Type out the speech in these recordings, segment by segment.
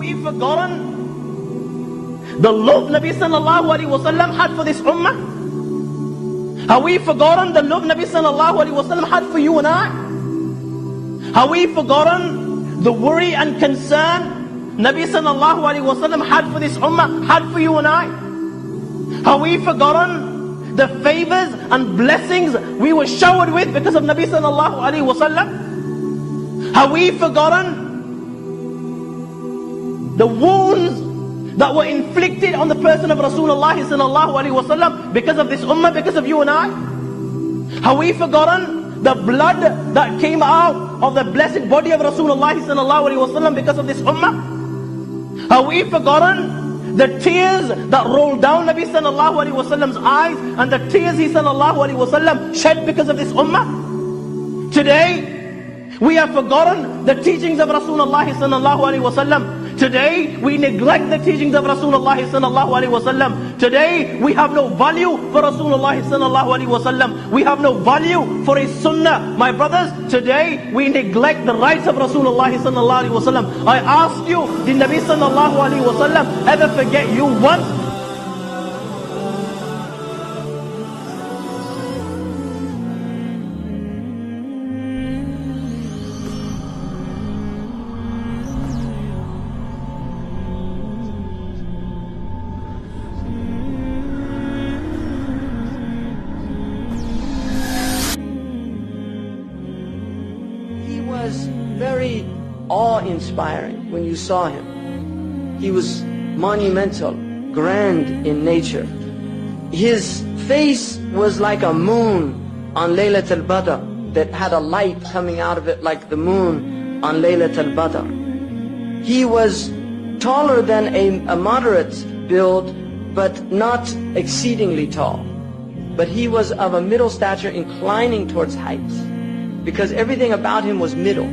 we forgotten the love Nabi sallallahu alaihi wasallam had for this ummah? Have we forgotten the love Nabi sallallahu alaihi wasallam had for you and I? Have we forgotten the worry and concern Nabi sallallahu alaihi wasallam had for this ummah, had for you and I? Have we forgotten the favors and blessings we were showered with because of Nabi sallallahu alaihi wasallam? Have we forgotten the wounds that were inflicted on the person of Rasulullah sallallahu alaihi wasallam because of this ummah, because of you and I? Have we forgotten the blood that came out of the blessed body of Rasulullah sallallahu alaihi wasallam because of this ummah? Have we forgotten the tears that rolled down Nabi sallallahu alaihi wasallam's eyes and the tears he sallallahu alaihi wasallam shed because of this ummah? Today, we have forgotten the teachings of Rasulullah sallallahu alaihi wasallam. Today, we neglect the teachings of Rasulullah sallallahu alaihi wasallam. Today, we have no value for Rasulullah sallallahu alaihi wasallam. We have no value for his sunnah. My brothers, today, we neglect the rights of Rasulullah sallallahu alaihi wasallam. I ask you, did Nabi sallallahu alaihi wasallam ever forget you once? Very awe-inspiring when you saw him. He was monumental, grand in nature. His face was like a moon on Laylat al-Badr that had a light coming out of it like the moon on Laylat al-Badr. He was taller than a moderate build, but not exceedingly tall. But he was of a middle stature inclining towards height, because everything about him was middle.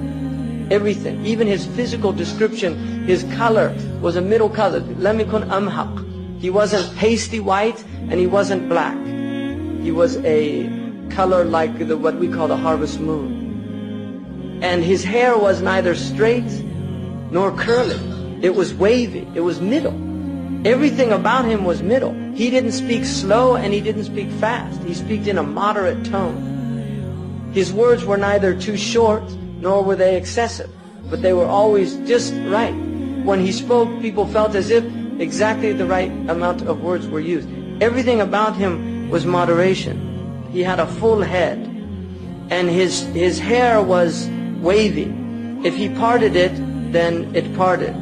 Everything, even his physical description, his color was a middle color. Lam yakun amhaq. He wasn't pasty white and he wasn't black. He was a color like what we call the harvest moon. And his hair was neither straight nor curly. It was wavy. It was middle. Everything about him was middle. He didn't speak slow and he didn't speak fast. He spoke in a moderate tone. His words were neither too short nor were they excessive, but they were always just right. When he spoke, people felt as if exactly the right amount of words were used. Everything about him was moderation. He had a full head, and his hair was wavy. If he parted it, then it parted.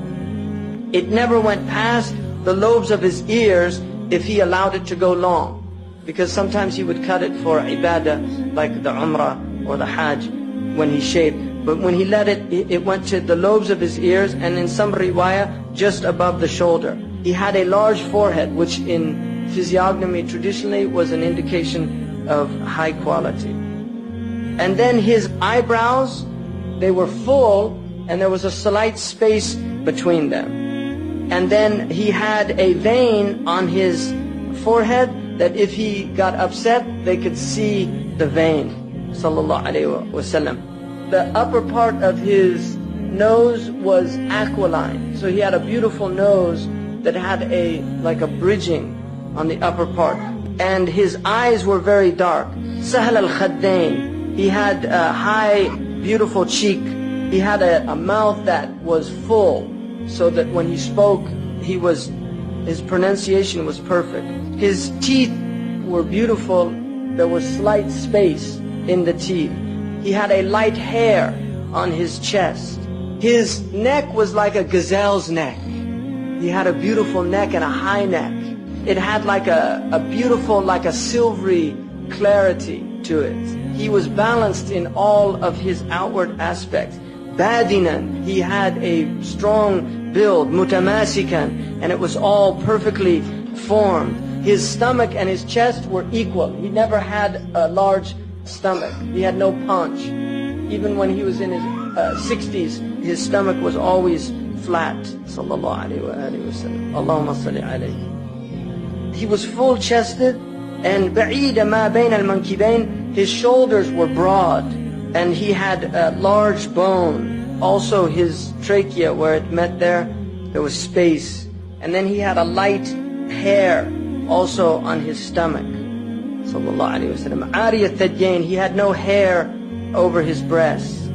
It never went past the lobes of his ears if he allowed it to go long, because sometimes he would cut it for ibadah, like the umrah or the hajj, when he shaved. But when he let it, it went to the lobes of his ears, and in some riwayah, just above the shoulder. He had a large forehead, which in physiognomy traditionally was an indication of high quality. And then his eyebrows, they were full, and there was a slight space between them. And then he had a vein on his forehead that if he got upset, they could see the vein. Sallallahu alayhi wa sallam. The upper part of his nose was aquiline. So he had a beautiful nose that had like a bridging on the upper part. And his eyes were very dark. Sahal al-Khaddain. He had a high, beautiful cheek. He had a mouth that was full, so that when he spoke, his pronunciation was perfect. His teeth were beautiful. There was slight space in the teeth. He had a light hair on his chest. His neck was like a gazelle's neck. He had a beautiful neck and a high neck. It had like a beautiful, like a silvery clarity to it. He was balanced in all of his outward aspects. Badinan, he had a strong build, mutamasikan, and it was all perfectly formed. His stomach and his chest were equal. He never had a large stomach. He had no paunch. Even when he was in his 60s, his stomach was always flat. Sallallahu alayhi wa sallam. Allahumma salli alayhi. He was full-chested, and ba'ida ma bayna al-mankibayn, his shoulders were broad, and he had a large bone. Also his trachea, where it met there, There was space. And then he had a light hair also on his stomach. Sallallahu alayhi wa sallam. Ariyat Thadyain, he had no hair over his breasts.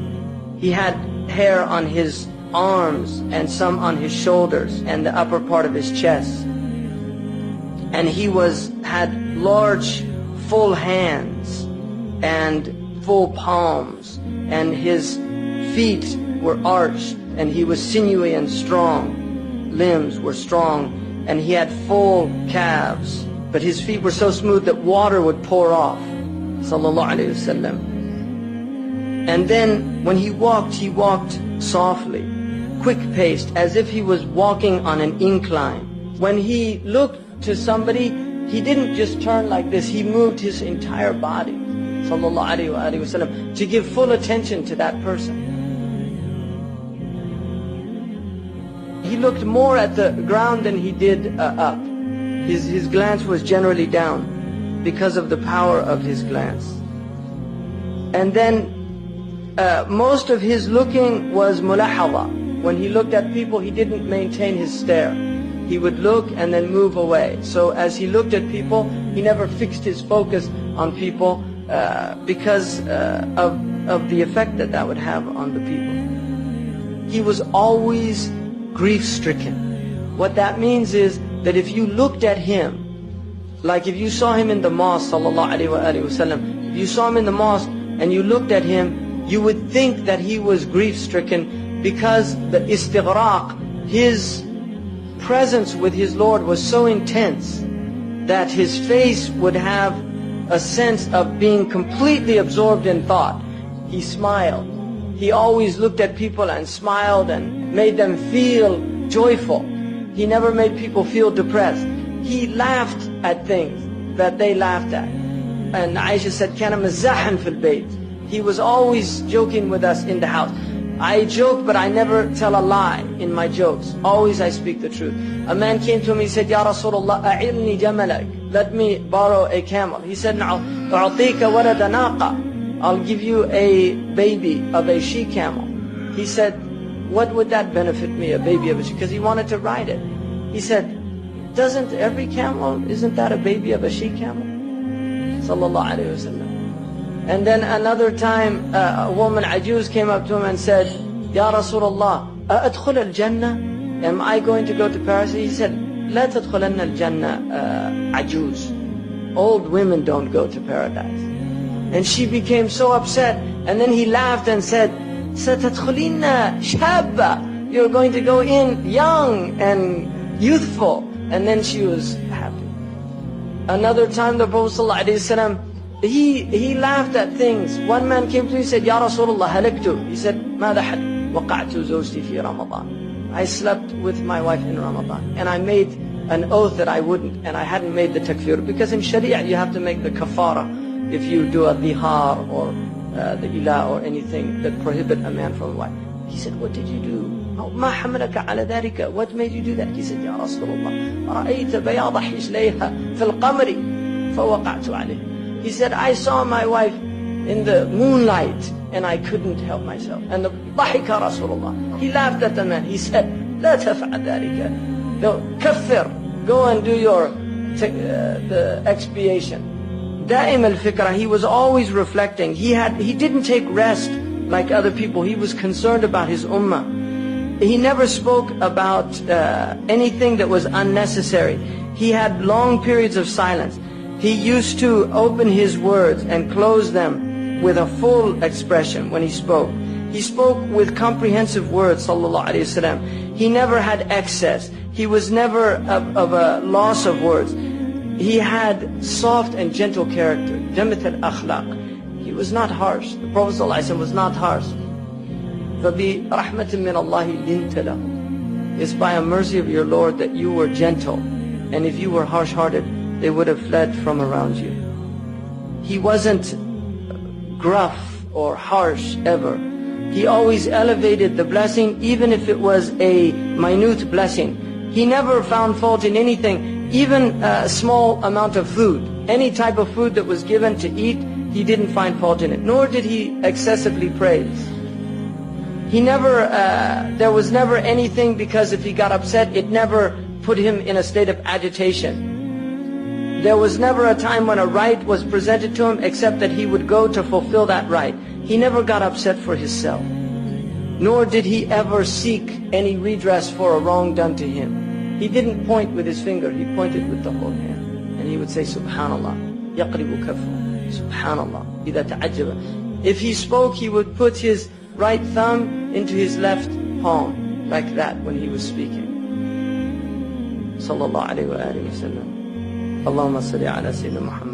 He had hair on his arms and some on his shoulders and the upper part of his chest. And he had large, full hands and full palms, and his feet were arched, and he was sinewy and strong. Limbs were strong, and he had full calves, but his feet were so smooth that water would pour off. Sallallahu alayhi wasallam. And then when he walked softly, quick-paced, as if he was walking on an incline. When he looked to somebody, he didn't just turn like this, he moved his entire body, sallallahu alayhi wa sallam, to give full attention to that person. He looked more at the ground than he did up. His glance was generally down because of the power of his glance. And then most of his looking was mulahadha. When he looked at people, he didn't maintain his stare. He would look and then move away. So as he looked at people, he never fixed his focus on people because of the effect that would have on the people. He was always grief-stricken. What that means is that if you looked at him, like if you saw him in the mosque, sallallahu alayhi wa sallam, if you saw him in the mosque and you looked at him, you would think that he was grief-stricken because the istighraq, his presence with his Lord was so intense that his face would have a sense of being completely absorbed in thought. He smiled. He always looked at people and smiled and made them feel joyful. He never made people feel depressed. He laughed at things that they laughed at. And Aisha said, كَانَ مَزَّاحًا فِي الْبَيْتِ. He was always joking with us in the house. I joke, but I never tell a lie in my jokes. Always I speak the truth. A man came to me, he said, Ya Rasulullah, أَعِرْنِي جَمَلَكَ. Let me borrow a camel. He said, نَعَوْ أُعْطِيكَ وَلَدَ نَاقَةً. I'll give you a baby of a she-camel. He said, what would that benefit me, a baby of a she? Because he wanted to ride it. He said, doesn't every camel, isn't that a baby of a she-camel? Sallallahu alayhi wa sallam. And then another time, a woman, Ajuz, came up to him and said, Ya Rasulullah, أَأَدْخُلَ الْجَنَّةِ? Am I going to go to paradise? He said, لَا تَدْخُلَنَّ الْجَنَّةِ Ajuz. Old women don't go to paradise. And she became so upset. And then he laughed and said, سَتَدْخُلِنَّ شَابَّةً. You're going to go in young and youthful. And then she was happy. Another time the Prophet ﷺ, he laughed at things. One man came to him and said, Ya Rasulullah, halaktu. He said, ماذا حل؟ وقعت زوجتي في رمضان. I slept with my wife in Ramadan. And I made an oath that I wouldn't. And I hadn't made the takfir. Because in Sharia you have to make the kafara if you do a dhihar or the ilah or anything that prohibit a man from a wife. He said, what did you do? ما حملك على ذلك? What made you do that? He said, Ya Rasulullah, رأيت بياض حجليها في القمر فوقعت عليه. He said, I saw my wife in the moonlight and I couldn't help myself. And the ضحك Rasulullah. He laughed at the man. He said, لا تفعل ذلك. No, كفر. Go and do your the expiation. دائم الفكرة. He was always reflecting. He didn't take rest like other people. He was concerned about his ummah. He never spoke about anything that was unnecessary. He had long periods of silence. He used to open his words and close them with a full expression when he spoke. He spoke with comprehensive words, sallallahu alayhi wasallam. He never had excess. He was never of a loss of words. He had soft and gentle character. Jamat al-akhlaq. He was not harsh. The Prophet sallallahu alayhi wasallam was not harsh. فَبِرَحْمَةٍ مِّنَ اللَّهِ لِنْتَ لَهُ. It's by a mercy of your Lord that you were gentle. And if you were harsh-hearted, they would have fled from around you. He wasn't gruff or harsh ever. He always elevated the blessing, even if it was a minute blessing. He never found fault in anything, even a small amount of food. Any type of food that was given to eat, he didn't find fault in it. Nor did he excessively praise. He never, there was never anything, because if he got upset, it never put him in a state of agitation. There was never a time when a right was presented to him except that he would go to fulfill that right. He never got upset for himself, nor did he ever seek any redress for a wrong done to him. He didn't point with his finger, he pointed with the whole hand. And he would say, Subhanallah, yaqribu kafu, Subhanallah, idha ta'ajjaba. If he spoke, he would put his right thumb into his left palm, like that when he was speaking. Sallallahu alayhi wa alihi wa sallam. Allahumma salli ala Sayyidina Muhammad.